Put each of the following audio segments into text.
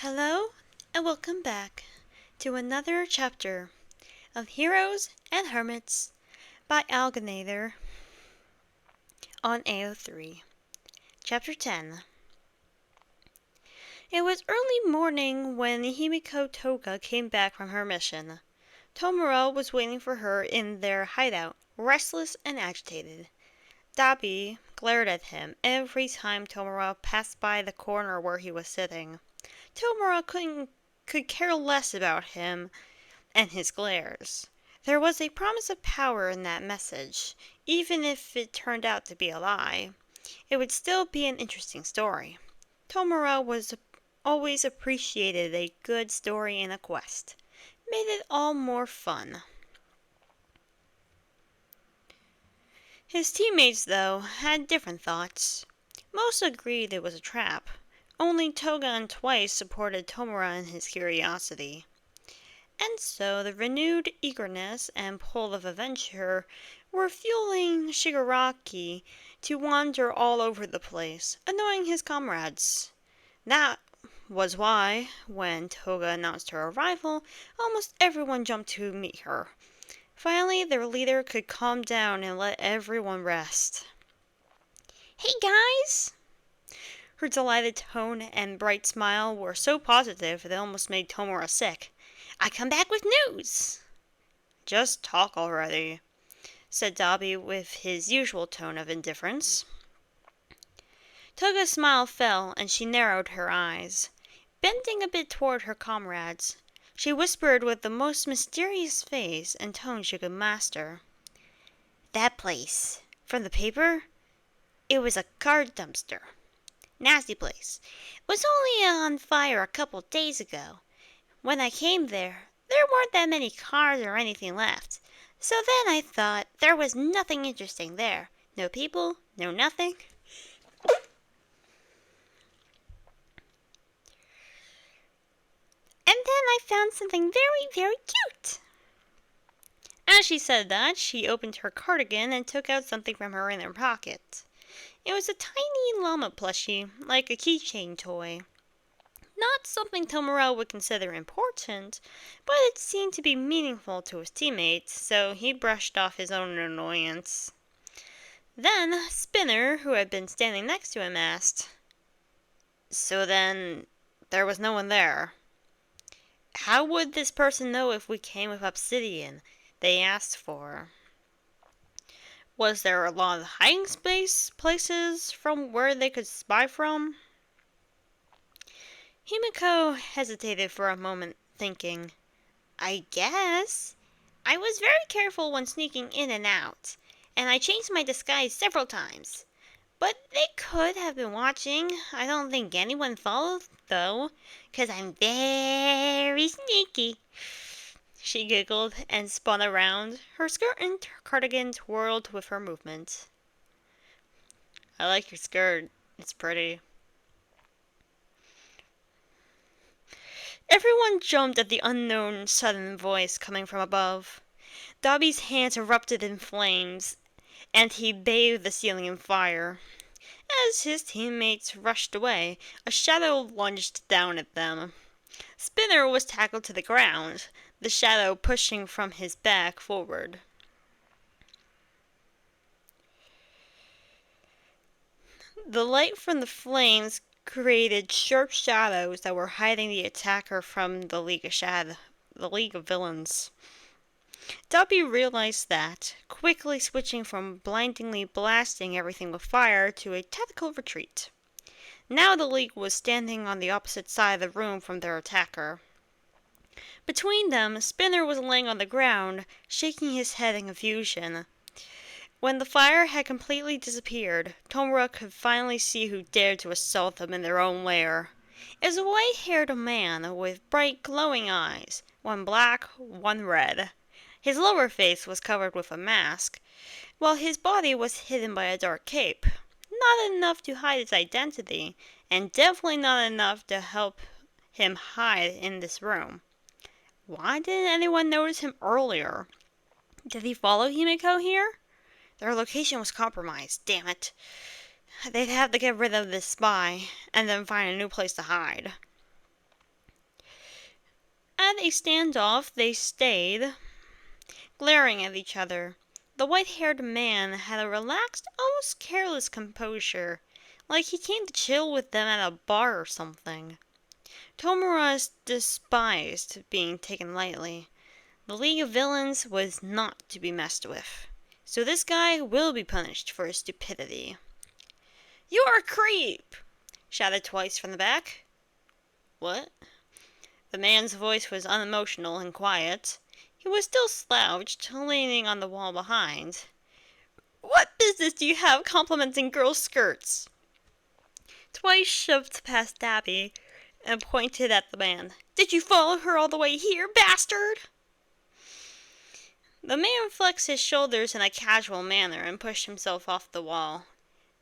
Hello, and welcome back to another chapter of Heroes and Hermits by Algonator on AO3. Chapter 10. It was early morning when Himiko Toga came back from her mission. Tomura was waiting for her in their hideout, restless and agitated. Dabi glared at him every time Tomura passed by the corner where he was sitting. Tomura could care less about him and his glares. There was a promise of power in that message. Even if it turned out to be a lie, it would still be an interesting story. Tomura was always appreciated a good story in a quest. Made it all more fun. His teammates, though, had different thoughts. Most agreed it was a trap. Only Toga and Twice supported Tomura in his curiosity. And so the renewed eagerness and pull of adventure were fueling Shigaraki to wander all over the place, annoying his comrades. That was why, when Toga announced her arrival, almost everyone jumped to meet her. Finally, their leader could calm down and let everyone rest. "Hey guys!" Her delighted tone and bright smile were so positive they almost made Tomura sick. "I come back with news!" "Just talk already," said Dabi with his usual tone of indifference. Toga's smile fell and she narrowed her eyes. Bending a bit toward her comrades, she whispered with the most mysterious face and tone she could master. "That place, from the paper, it was a car dumpster. Nasty place. It was only on fire a couple days ago. When I came there weren't that many cars or anything left. So then I thought there was nothing interesting there. No people, no nothing. And then I found something very, very cute." As she said that, she opened her cardigan and took out something from her inner pocket. It was a tiny llama plushie, like a keychain toy. Not something Tomura would consider important, but it seemed to be meaningful to his teammates, so he brushed off his own annoyance. Then Spinner, who had been standing next to him, asked, "So then, there was no one there? How would this person know if we came with obsidian they asked for? Was there a lot of hiding places from where they could spy from?" Himiko hesitated for a moment, thinking. "I guess. I was very careful when sneaking in and out, and I changed my disguise several times. But they could have been watching. I don't think anyone followed, though, 'cause I'm very sneaky." She giggled and spun around. Her skirt and cardigan twirled with her movement. "I like your skirt. It's pretty." Everyone jumped at the unknown sudden voice coming from above. Dobby's hands erupted in flames, and he bathed the ceiling in fire. As his teammates rushed away, a shadow lunged down at them. Spinner was tackled to the ground, the shadow pushing from his back forward. The light from the flames created sharp shadows that were hiding the attacker from the League of Villains. Dobby realized that, quickly switching from blindingly blasting everything with fire to a tactical retreat. Now the League was standing on the opposite side of the room from their attacker. Between them, Spinner was laying on the ground, shaking his head in confusion. When the fire had completely disappeared, Tomura could finally see who dared to assault them in their own lair. It was a white-haired man with bright, glowing eyes, one black, one red. His lower face was covered with a mask, while his body was hidden by a dark cape. Not enough to hide his identity, and definitely not enough to help him hide in this room. Why didn't anyone notice him earlier? Did he follow Himiko here? Their location was compromised, damn it. They'd have to get rid of this spy, and then find a new place to hide. At a standoff, they stayed, glaring at each other. The white-haired man had a relaxed, almost careless composure, like he came to chill with them at a bar or something. Tomura despised being taken lightly. The League of Villains was not to be messed with. So this guy will be punished for his stupidity. "You're a creep!" shouted Twice from the back. "What?" The man's voice was unemotional and quiet. He was still slouched, leaning on the wall behind. "What business do you have complimenting girls' skirts?" Twice shoved past Dabby and pointed at the man. "Did you follow her all the way here, bastard?" The man flexed his shoulders in a casual manner and pushed himself off the wall.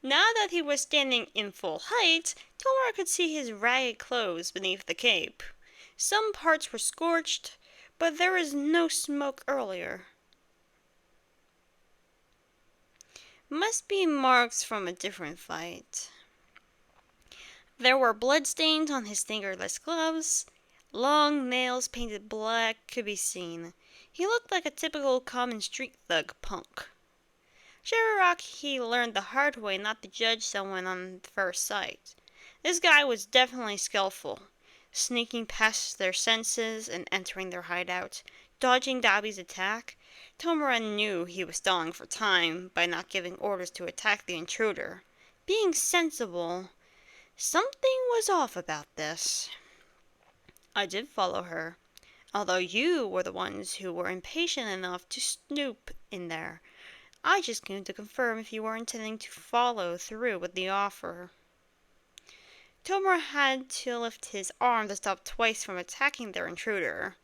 Now that he was standing in full height, Tomura could see his ragged clothes beneath the cape. Some parts were scorched, but there was no smoke earlier. Must be marks from a different fight. There were bloodstains on his fingerless gloves. Long nails painted black could be seen. He looked like a typical common street thug punk. Shigaraki learned the hard way not to judge someone on first sight. This guy was definitely skillful, sneaking past their senses and entering their hideout, dodging Dabi's attack. Tomura knew he was stalling for time by not giving orders to attack the intruder. Being sensible, something was off about this. "I did follow her, although you were the ones who were impatient enough to snoop in there. I just came to confirm if you were intending to follow through with the offer." Tomura had to lift his arm to stop Twice from attacking their intruder.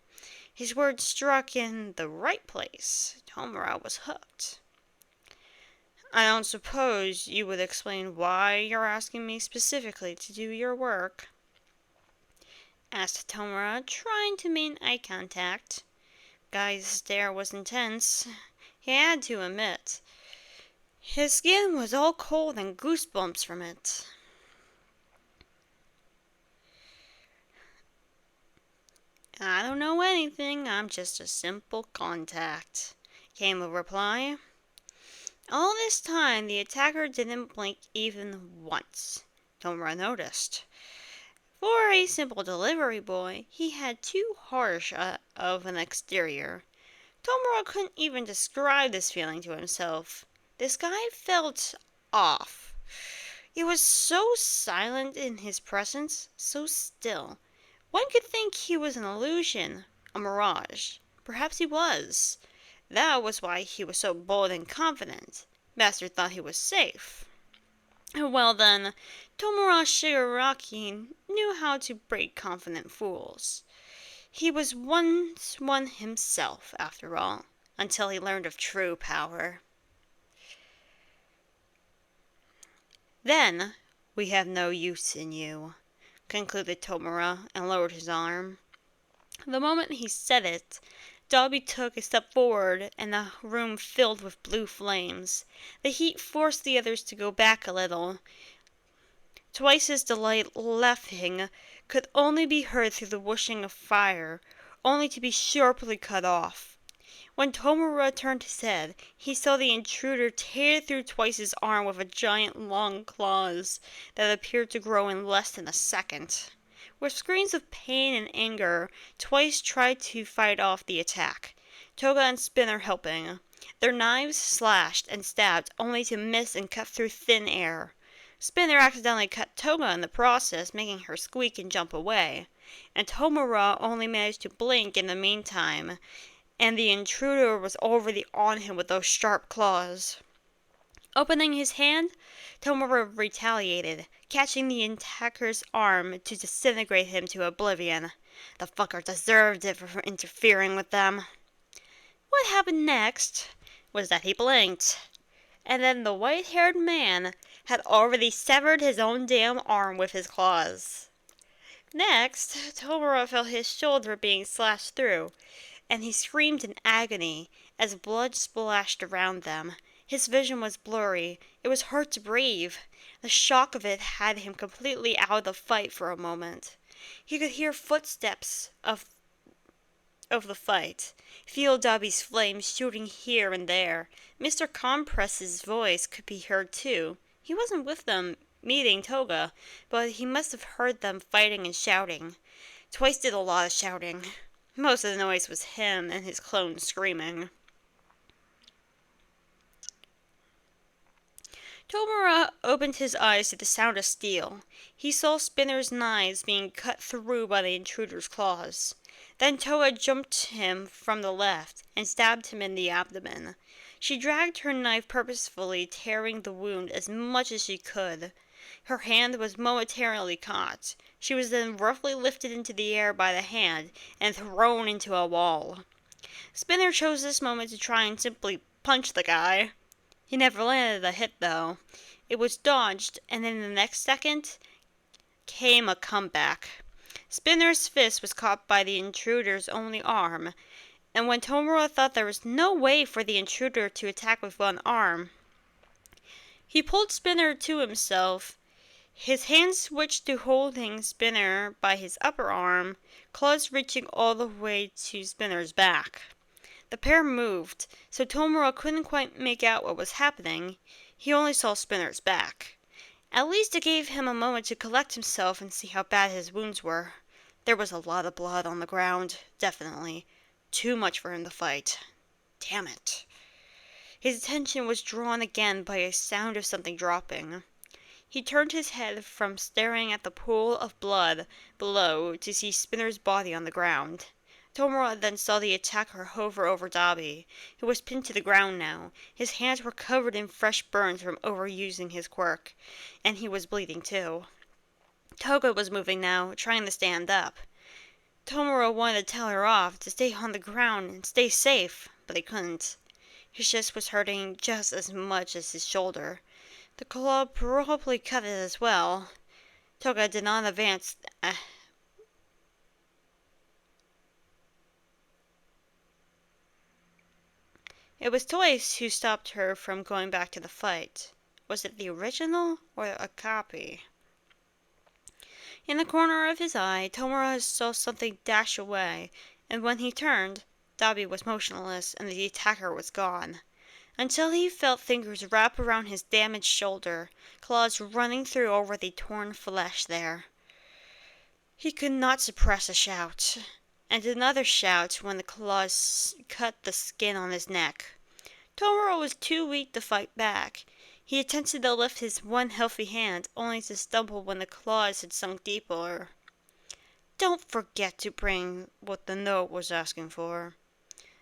His words struck in the right place. Tomura was hooked. "I don't suppose you would explain why you're asking me specifically to do your work?" asked Tomura, trying to maintain eye contact. Guy's stare was intense. He had to admit. His skin was all cold and goosebumps from it. "I don't know anything, I'm just a simple contact," came the reply. All this time, the attacker didn't blink even once. Tomura noticed. For a simple delivery boy, he had too harsh of an exterior. Tomura couldn't even describe this feeling to himself. This guy felt off. He was so silent in his presence, so still. One could think he was an illusion, a mirage. Perhaps he was. That was why he was so bold and confident. Master thought he was safe. Well then, Tomura Shigaraki knew how to break confident fools. He was once one himself, after all, until he learned of true power. "Then we have no use in you," concluded Tomura, and lowered his arm. The moment he said it, Dabi took a step forward, and the room filled with blue flames. The heat forced the others to go back a little. Twice's delight laughing could only be heard through the whooshing of fire, only to be sharply cut off. When Tomura turned his head, he saw the intruder tear through Twice's arm with a giant long claws that appeared to grow in less than a second. With screams of pain and anger, Twice tried to fight off the attack, Toga and Spinner helping. Their knives slashed and stabbed, only to miss and cut through thin air. Spinner accidentally cut Toga in the process, making her squeak and jump away, and Tomura only managed to blink in the meantime, and the intruder was already on him with those sharp claws. Opening his hand, Tomura retaliated, catching the attacker's arm to disintegrate him to oblivion. The fucker deserved it for interfering with them. What happened next was that he blinked, and then the white-haired man had already severed his own damn arm with his claws. Next, Tomura felt his shoulder being slashed through, and he screamed in agony as blood splashed around them. His vision was blurry. It was hard to breathe. The shock of it had him completely out of the fight for a moment. He could hear footsteps of the fight. Feel Dobby's flames shooting here and there. Mr. Compress's voice could be heard too. He wasn't with them meeting Toga, but he must have heard them fighting and shouting. Twice did a lot of shouting. Most of the noise was him and his clone screaming. Tomura opened his eyes to the sound of steel. He saw Spinner's knives being cut through by the intruder's claws. Then Toga jumped him from the left and stabbed him in the abdomen. She dragged her knife purposefully, tearing the wound as much as she could. Her hand was momentarily caught. She was then roughly lifted into the air by the hand and thrown into a wall. Spinner chose this moment to try and simply punch the guy. He never landed a hit, though. It was dodged, and in the next second came a comeback. Spinner's fist was caught by the intruder's only arm, and when Tomura thought there was no way for the intruder to attack with one arm, he pulled Spinner to himself. His hand switched to holding Spinner by his upper arm, claws reaching all the way to Spinner's back. The pair moved, so Tomura couldn't quite make out what was happening. He only saw Spinner's back. At least it gave him a moment to collect himself and see how bad his wounds were. There was a lot of blood on the ground, definitely. Too much for him to fight. Damn it. His attention was drawn again by a sound of something dropping. He turned his head from staring at the pool of blood below to see Spinner's body on the ground. Tomura then saw the attacker hover over Dobby, who was pinned to the ground now. His hands were covered in fresh burns from overusing his quirk, and he was bleeding too. Toga was moving now, trying to stand up. Tomura wanted to tell her off, to stay on the ground and stay safe, but he couldn't. His chest was hurting just as much as his shoulder. The claw probably cut it as well. Toga did not advance. It was Toys who stopped her from going back to the fight. Was it the original or a copy? In the corner of his eye, Tomura saw something dash away, and when he turned, Dobby was motionless and the attacker was gone. Until he felt fingers wrap around his damaged shoulder, claws running through over the torn flesh there. He could not suppress a shout, and another shout when the claws cut the skin on his neck. Tomura was too weak to fight back. He attempted to lift his one healthy hand, only to stumble when the claws had sunk deeper. "Don't forget to bring what the note was asking for."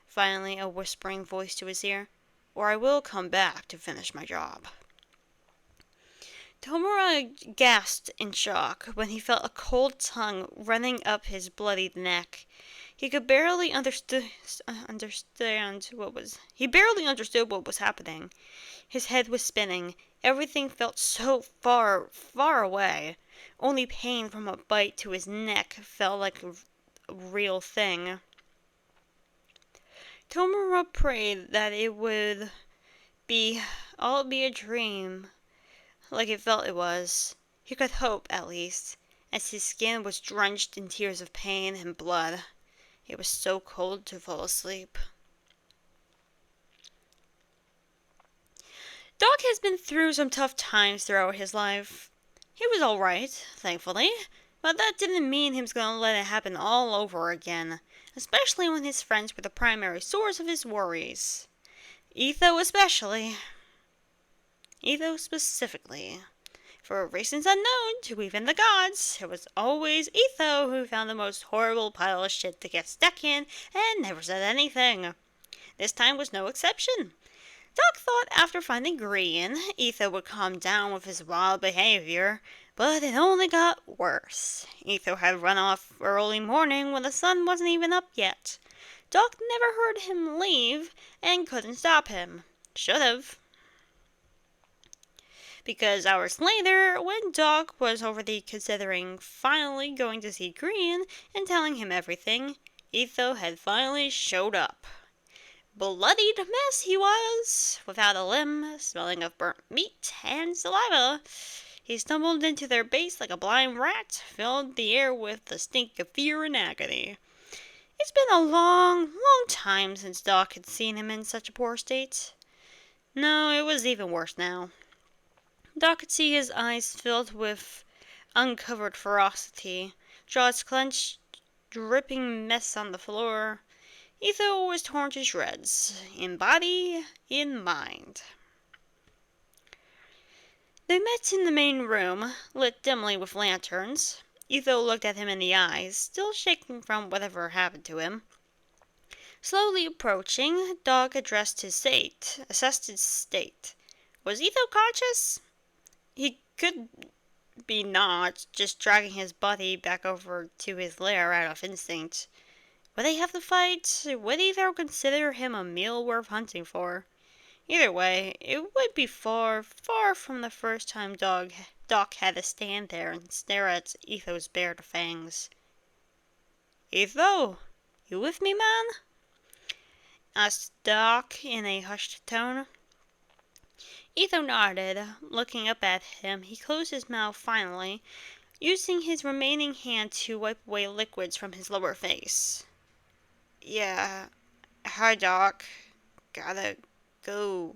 Finally, a whispering voice to his ear, "or I will come back to finish my job." Tomura gasped in shock when he felt a cold tongue running up his bloodied neck. He barely understood what was happening. His head was spinning. Everything felt so far, far away. Only pain from a bite to his neck felt like a real thing. Tomura prayed that it would all be a dream, like it felt it was. He could hope, at least, as his skin was drenched in tears of pain and blood. It was so cold to fall asleep. Doc has been through some tough times throughout his life. He was alright, thankfully, but that didn't mean he was going to let it happen all over again, especially when his friends were the primary source of his worries. Etho especially. Etho specifically. For reasons unknown to even the gods, it was always Etho who found the most horrible pile of shit to get stuck in and never said anything. This time was no exception. Doc thought after finding Green, Etho would calm down with his wild behavior, but it only got worse. Etho had run off early morning when the sun wasn't even up yet. Doc never heard him leave and couldn't stop him. Should've. Because hours later, when Doc was already considering finally going to see Green and telling him everything, Etho had finally showed up. Bloodied mess he was, without a limb, smelling of burnt meat and saliva. He stumbled into their base like a blind rat, filled the air with the stink of fear and agony. It's been a long, long time since Doc had seen him in such a poor state. No, it was even worse now. Doc could see his eyes filled with uncovered ferocity, jaws clenched, dripping mess on the floor. Etho was torn to shreds, in body, in mind. They met in the main room, lit dimly with lanterns. Etho looked at him in the eyes, still shaking from whatever happened to him. Slowly approaching, Dog addressed assessed his state. Was Etho conscious? He could be not, just dragging his body back over to his lair out of instinct. Would they have to fight? Would Etho consider him a meal worth hunting for? Either way, it would be far, far from the first time Doc had to stand there and stare at Etho's bared fangs. Etho, you with me, man? Asked Doc in a hushed tone. Etho nodded. Looking up at him, he closed his mouth finally, using his remaining hand to wipe away liquids from his lower face. Yeah, hi, Doc. Gotta go.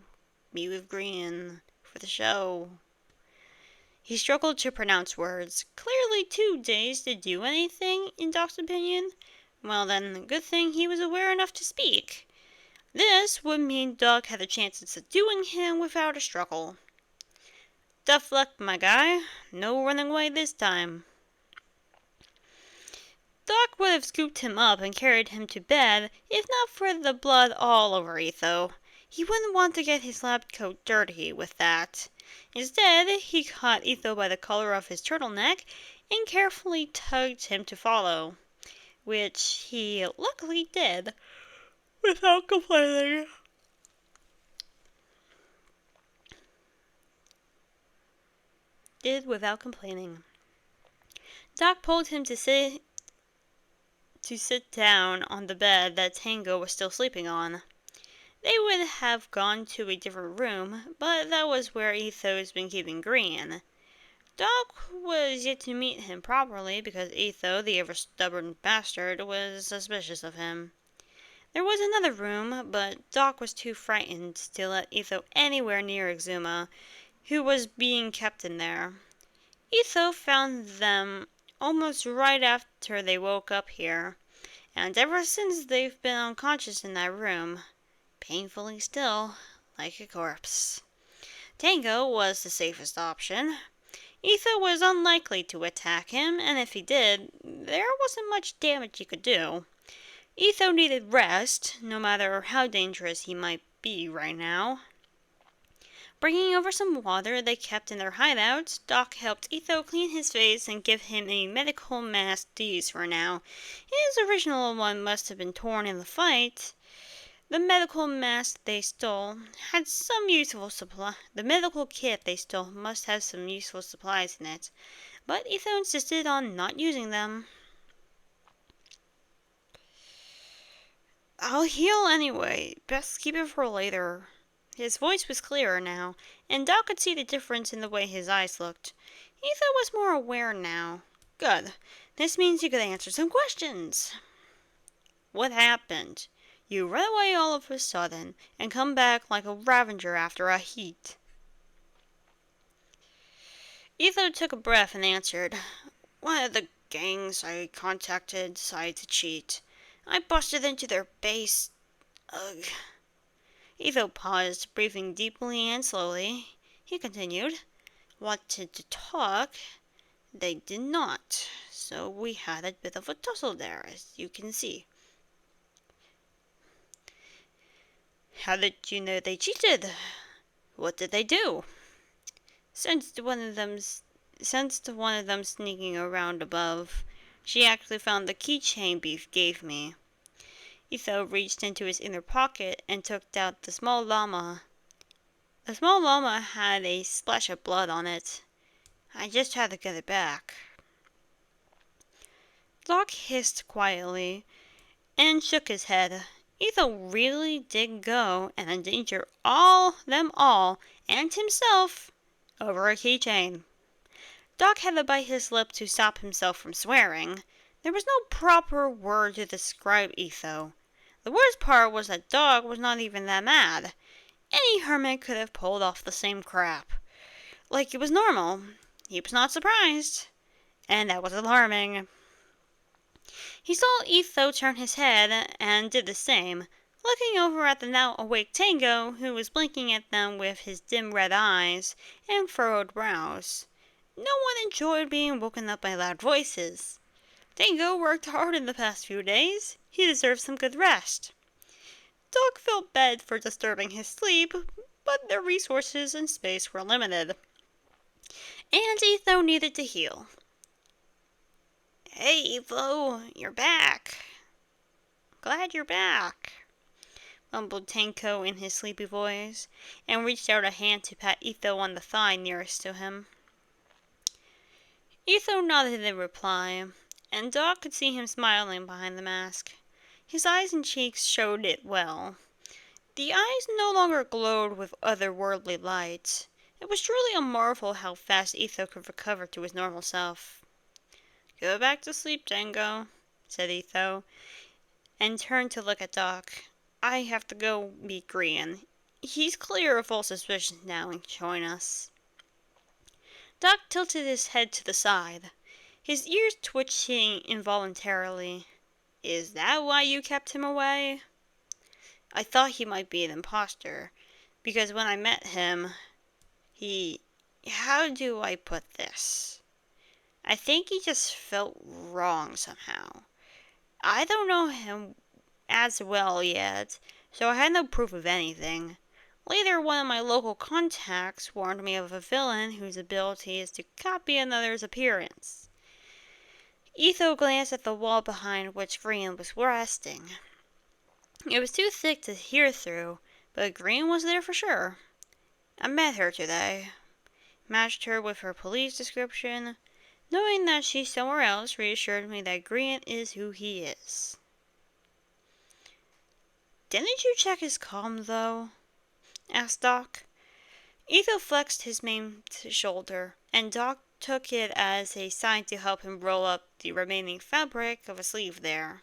Meet with Green for the show. He struggled to pronounce words, clearly too dazed to do anything, in Doc's opinion. Well then, good thing he was aware enough to speak. This would mean Doc had a chance of subduing him without a struggle. Tough luck, my guy. No running away this time. Doc would have scooped him up and carried him to bed if not for the blood all over Etho. He wouldn't want to get his lab coat dirty with that. Instead, he caught Etho by the collar of his turtleneck and carefully tugged him to follow, which he luckily did without complaining. Doc pulled him to sit down on the bed that Tango was still sleeping on. They would have gone to a different room, but that was where Etho's been keeping Green. Doc was yet to meet him properly because Etho, the ever-stubborn bastard, was suspicious of him. There was another room, but Doc was too frightened to let Etho anywhere near Exuma, who was being kept in there. Etho found them almost right after they woke up here, and ever since they've been unconscious in that room, painfully still, like a corpse. Tango was the safest option. Etho was unlikely to attack him, and if he did, there wasn't much damage he could do. Etho needed rest, no matter how dangerous he might be right now. Bringing over some water they kept in their hideout, Doc helped Etho clean his face and give him a medical mask to use for now. His original one must have been torn in the fight. The medical mask they stole had some useful supply. The medical kit they stole must have some useful supplies in it, but Etho insisted on not using them. I'll heal anyway. Best keep it for later. His voice was clearer now, and Doc could see the difference in the way his eyes looked. Etho was more aware now. Good. This means you could answer some questions. What happened? You run away all of a sudden, and come back like a Ravager after a heat. Etho took a breath and answered. One of the gangs I contacted decided to cheat. I busted into their base. Ugh. Etho paused, breathing deeply and slowly. He continued. Wanted to talk. They did not, so we had a bit of a tussle there, as you can see. How did you know they cheated? What did they do? Sensed one of them sneaking around above. She actually found the keychain Beef gave me. Etho reached into his inner pocket and took out the small llama. The small llama had a splash of blood on it. I just had to get it back. Doc hissed quietly and shook his head. Etho really did go and endanger them all, and himself, over a keychain. Doc had to bite his lip to stop himself from swearing. There was no proper word to describe Etho. The worst part was that Dog was not even that mad. Any hermit could have pulled off the same crap. Like it was normal. He was not surprised. And that was alarming. He saw Etho turn his head and did the same, looking over at the now awake Tango, who was blinking at them with his dim red eyes and furrowed brows. No one enjoyed being woken up by loud voices. Tango worked hard in the past few days. He deserved some good rest. Dog felt bad for disturbing his sleep, but their resources and space were limited. And Etho needed to heal. "Hey, Etho, you're back." "Glad you're back," mumbled Tango in his sleepy voice, and reached out a hand to pat Etho on the thigh nearest to him. Etho nodded in reply, and Dog could see him smiling behind the mask. His eyes and cheeks showed it well. The eyes no longer glowed with otherworldly light. It was truly a marvel how fast Etho could recover to his normal self. "Go back to sleep, Tango," said Etho, and turned to look at Doc. "I have to go meet Grian. He's clear of all suspicion now and join us." Doc tilted his head to the side, his ears twitching involuntarily. "Is that why you kept him away?" "I thought he might be an imposter, because when I met him, how do I put this? I think he just felt wrong somehow. I don't know him as well yet, so I had no proof of anything. Later, one of my local contacts warned me of a villain whose ability is to copy another's appearance." Etho glanced at the wall behind which Green was resting. It was too thick to hear through, but Green was there for sure. "I met her today. Matched her with her police description. Knowing that she's somewhere else reassured me that Green is who he is." "Didn't you check his comm, though?" asked Doc. Etho flexed his maimed shoulder, and Doc took it as a sign to help him roll up the remaining fabric of a sleeve there.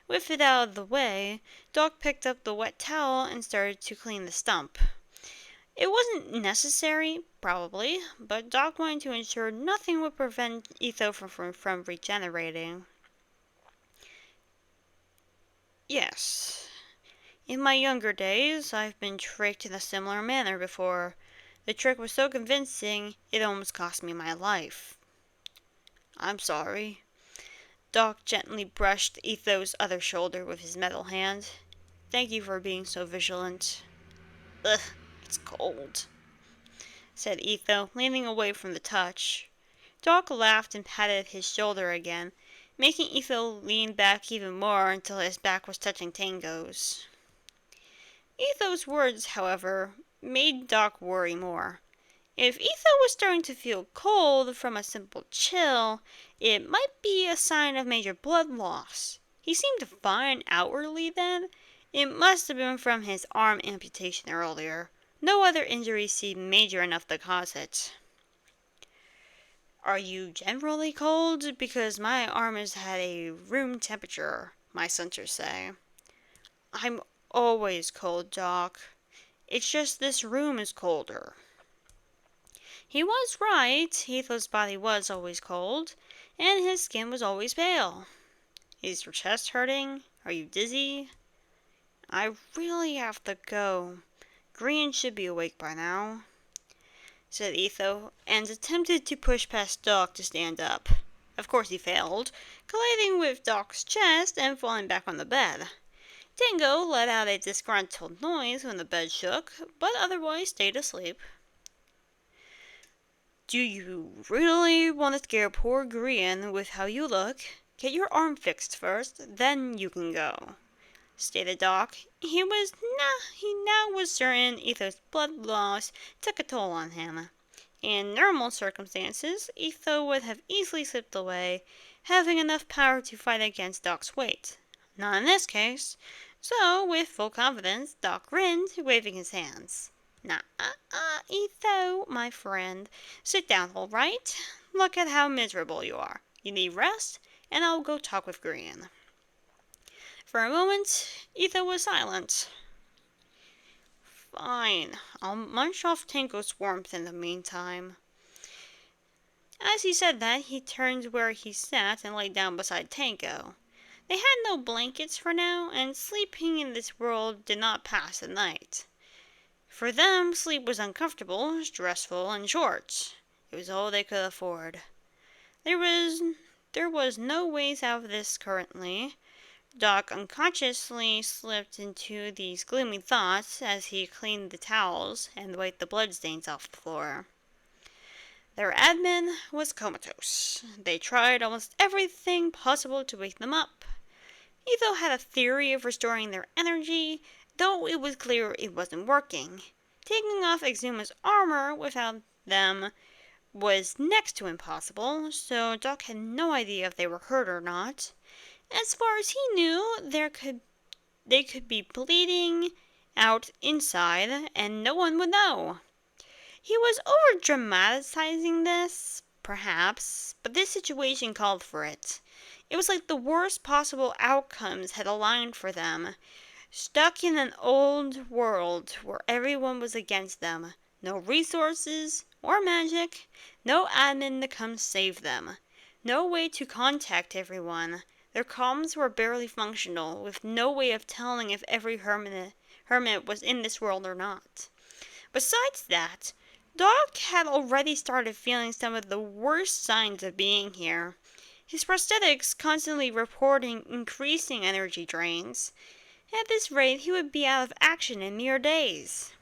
With it out of the way, Doc picked up the wet towel and started to clean the stump. It wasn't necessary, probably, but Doc wanted to ensure nothing would prevent Etho from regenerating. "Yes. In my younger days, I've been tricked in a similar manner before. The trick was so convincing, it almost cost me my life." "I'm sorry." Doc gently brushed Etho's other shoulder with his metal hand. "Thank you for being so vigilant." "Ugh, it's cold," said Etho, leaning away from the touch. Doc laughed and patted his shoulder again, making Etho lean back even more until his back was touching Tango's. Etho's words, however, made Doc worry more. If Etho was starting to feel cold from a simple chill, it might be a sign of major blood loss. He seemed fine outwardly then. It must have been from his arm amputation earlier. No other injury seemed major enough to cause it. "Are you generally cold? Because my arm is at a room temperature, my sensors say." "I'm always cold, Doc. It's just this room is colder." He was right. Etho's body was always cold, and his skin was always pale. "Is your chest hurting? Are you dizzy?" "I really have to go. Green should be awake by now," said Etho, and attempted to push past Doc to stand up. Of course he failed, colliding with Doc's chest and falling back on the bed. Tango let out a disgruntled noise when the bed shook, but otherwise stayed asleep. "Do you really want to scare poor Grian with how you look? Get your arm fixed first, then you can go," stated Doc. He now was certain Etho's blood loss took a toll on him. In normal circumstances, Etho would have easily slipped away, having enough power to fight against Doc's weight. Not in this case. So, with full confidence, Doc grinned, waving his hands. Etho, my friend. Sit down, all right? Look at how miserable you are. You need rest, and I'll go talk with Green. For a moment, Ethan was silent. Fine, I'll munch off Tango's warmth in the meantime. As he said that, he turned where he sat and lay down beside Tango. They had no blankets for now, and sleeping in this world did not pass the night. For them, sleep was uncomfortable, stressful, and short. It was all they could afford. There was no ways out of this currently. Doc unconsciously slipped into these gloomy thoughts as he cleaned the towels and wiped the bloodstains off the floor. Their admin was comatose. They tried almost everything possible to wake them up. Etho had a theory of restoring their energy, though it was clear it wasn't working. Taking off Exuma's armor without them was next to impossible, so Doc had no idea if they were hurt or not. As far as he knew, they could be bleeding out inside, and no one would know. He was over dramatizing this, perhaps, but this situation called for it. It was like the worst possible outcomes had aligned for them. Stuck in an old world where everyone was against them. No resources or magic. No admin to come save them. No way to contact everyone. Their comms were barely functional, with no way of telling if every hermit was in this world or not. Besides that, Doc had already started feeling some of the worst signs of being here. His prosthetics constantly reporting increasing energy drains. At this rate, he would be out of action in mere days.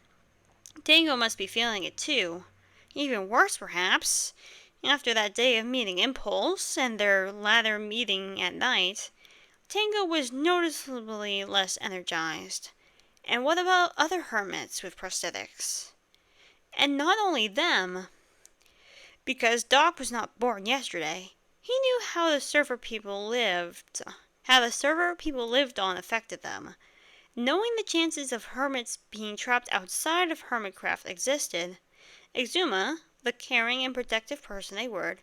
Tango must be feeling it too. Even worse, perhaps. After that day of meeting Impulse and their latter meeting at night, Tango was noticeably less energized. And what about other hermits with prosthetics? And not only them, because Doc was not born yesterday. He knew how the server people lived on affected them. Knowing the chances of hermits being trapped outside of Hermitcraft existed, Exuma, the caring and protective person they were,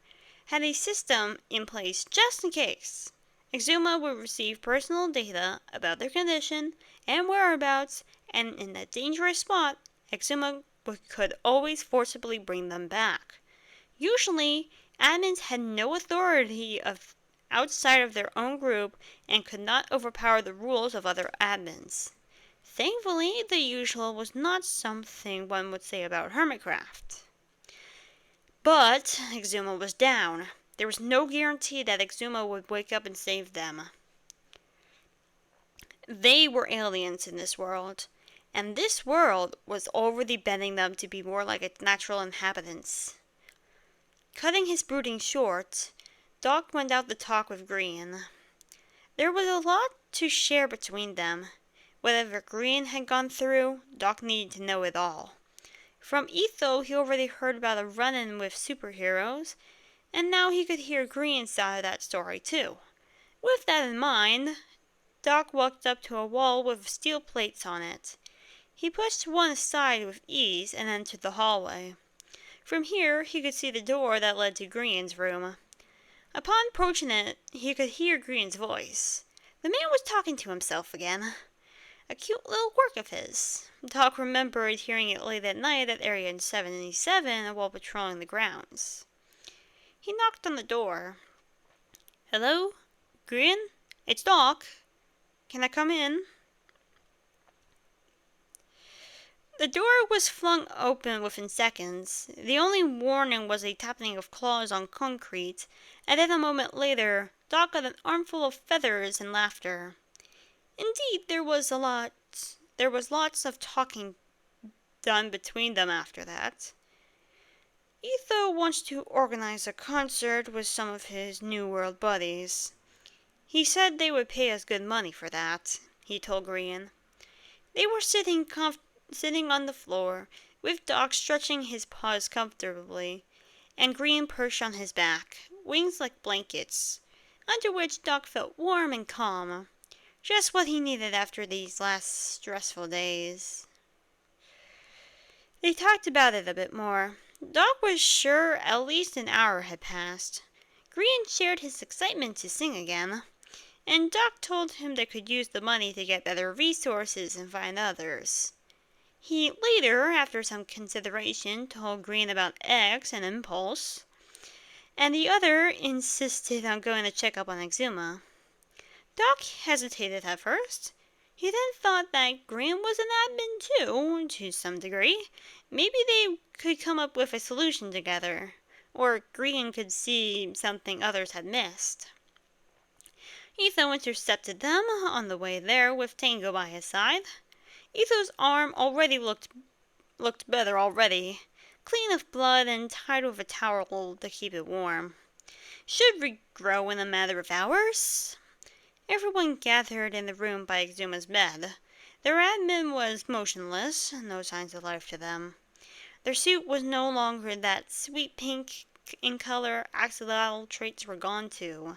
had a system in place just in case. Exuma would receive personal data about their condition and whereabouts, and in a dangerous spot, Exuma could always forcibly bring them back. Usually, admins had no authority outside of their own group and could not overpower the rules of other admins. Thankfully, the usual was not something one would say about Hermitcraft. But Exuma was down. There was no guarantee that Exuma would wake up and save them. They were aliens in this world, and this world was already bending them to be more like its natural inhabitants. Cutting his brooding short, Doc went out to talk with Green. There was a lot to share between them. Whatever Green had gone through, Doc needed to know it all. From Etho, he already heard about a run-in with superheroes, and now he could hear Green's side of that story too. With that in mind, Doc walked up to a wall with steel plates on it. He pushed one aside with ease and entered the hallway. From here, he could see the door that led to Green's room. Upon approaching it, he could hear Green's voice. The man was talking to himself again. A cute little quirk of his. Doc remembered hearing it late at night at Area 77 while patrolling the grounds. He knocked on the door. Hello? Green? It's Doc. Can I come in? The door was flung open within seconds. The only warning was a tapping of claws on concrete, and then a moment later, Doc got an armful of feathers and laughter. Indeed, there was lots of talking done between them after that. Etho wants to organize a concert with some of his New World buddies. He said they would pay us good money for that, he told Green. They were sitting on the floor, with Doc stretching his paws comfortably, and Green perched on his back, wings like blankets, under which Doc felt warm and calm. Just what he needed after these last stressful days. They talked about it a bit more. Doc was sure at least an hour had passed. Green shared his excitement to sing again, and Doc told him they could use the money to get better resources and find others. He later, after some consideration, told Green about X and Impulse, and the other insisted on going to check up on Exuma. Doc hesitated at first. He then thought that Green was an admin too, to some degree. Maybe they could come up with a solution together, or Green could see something others had missed. Etho intercepted them on the way there with Tango by his side. Etho's arm already looked better already, clean of blood and tied with a towel to keep it warm. Should regrow in a matter of hours. Everyone gathered in the room by Exuma's bed. Their admin was motionless, no signs of life to them. Their suit was no longer that sweet pink in color. Axolotl traits were gone too.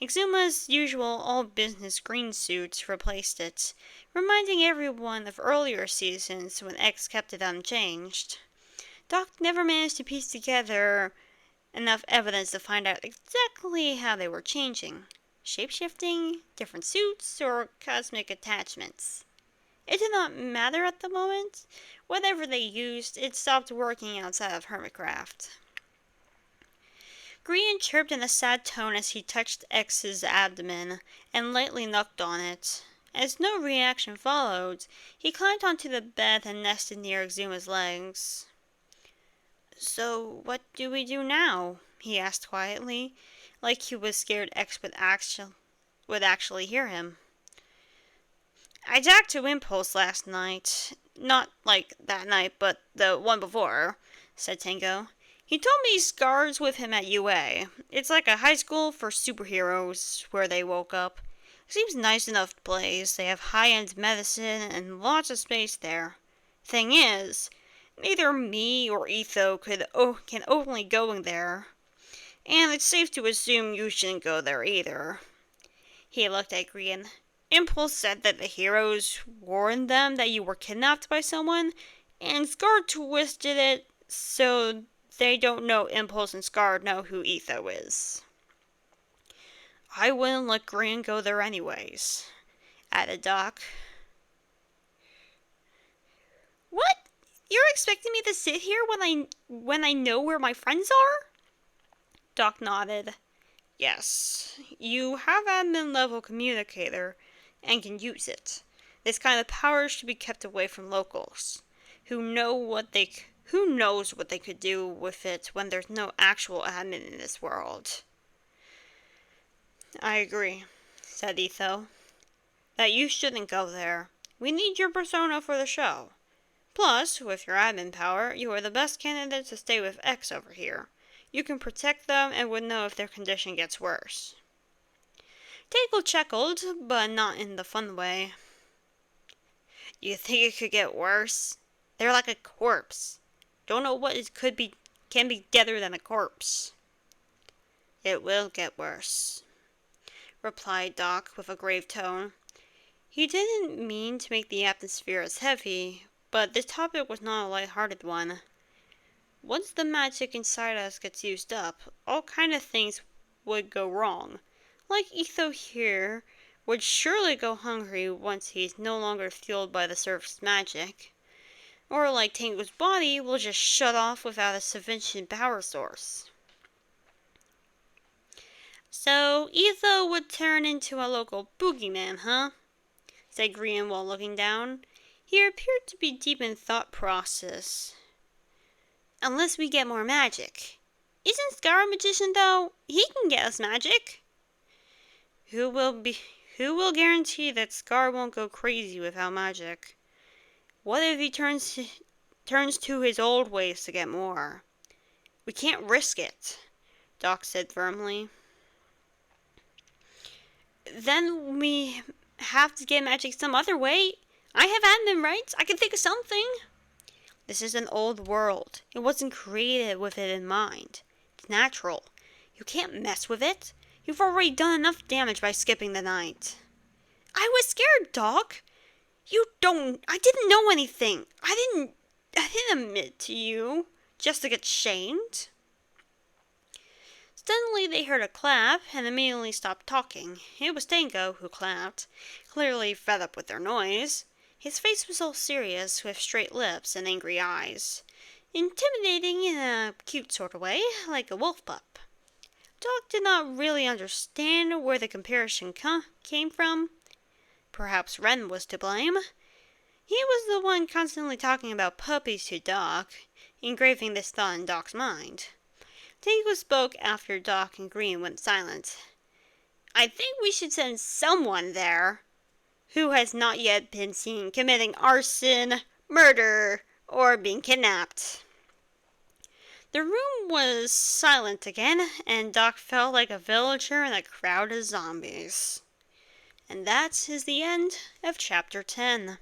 Exuma's usual all-business green suit replaced it, reminding everyone of earlier seasons when X kept it unchanged. Doc never managed to piece together enough evidence to find out exactly how they were changing. Shape-shifting, different suits, or cosmic attachments. It did not matter at the moment. Whatever they used, it stopped working outside of Hermitcraft. Green chirped in a sad tone as he touched X's abdomen and lightly knocked on it. As no reaction followed, he climbed onto the bed and nested near Exuma's legs. "So, what do we do now?" he asked quietly, like he was scared X would actually hear him. "I talked to Impulse last night. Not like that night, but the one before," said Tango. "He told me Scar's with him at UA. It's like a high school for superheroes where they woke up. Seems nice enough place. They have high-end medicine and lots of space there. Thing is, neither me or Etho can openly go in there. And it's safe to assume you shouldn't go there either." He looked at Green. "Impulse said that the heroes warned them that you were kidnapped by someone, and Scar twisted it so they don't know Impulse and Scar know who Etho is." "I wouldn't let Green go there anyways," added Doc. "What? You're expecting me to sit here when I know where my friends are?" Doc nodded. "Yes, you have admin level communicator and can use it. This kind of power should be kept away from locals, who knows what they could do with it when there's no actual admin in this world." "I agree," said Etho, "that you shouldn't go there. We need your persona for the show. Plus, with your admin power, you are the best candidate to stay with X over here. You can protect them and would know if their condition gets worse." Tangle chuckled, but not in the fun way. "You think it could get worse? They're like a corpse. Don't know what can be deader than a corpse." "It will get worse," replied Doc with a grave tone. He didn't mean to make the atmosphere as heavy, but this topic was not a light-hearted one. Once the magic inside us gets used up, all kind of things would go wrong. Like Etho here would surely go hungry once he's no longer fueled by the surface magic. Or like Tango's body will just shut off without a sufficient power source. "So Etho would turn into a local boogeyman, huh?" said Green while looking down. He appeared to be deep in thought process. "Unless we get more magic. Isn't Scar a magician, though? He can get us magic." Who will guarantee that Scar won't go crazy without magic? What if he turns to his old ways to get more? We can't risk it," Doc said firmly. "Then we have to get magic some other way. I have admin rights. I can think of something." "This is an old world. It wasn't created with it in mind. It's natural. You can't mess with it. You've already done enough damage by skipping the night." "I was scared, Doc. I didn't know anything. I didn't admit to you just to get shamed." Suddenly they heard a clap and immediately stopped talking. It was Tango who clapped, clearly fed up with their noise. His face was all serious, with straight lips and angry eyes. Intimidating in a cute sort of way, like a wolf pup. Dog did not really understand where the comparison came from. Perhaps Ren was to blame. He was the one constantly talking about puppies to Doc, engraving this thought in Doc's mind. Tango spoke after Doc and Green went silent. I think we should send someone there who has not yet been seen committing arson, murder, or being kidnapped. The room was silent again, and Doc felt like a villager in a crowd of zombies. And that is the end of Chapter 10.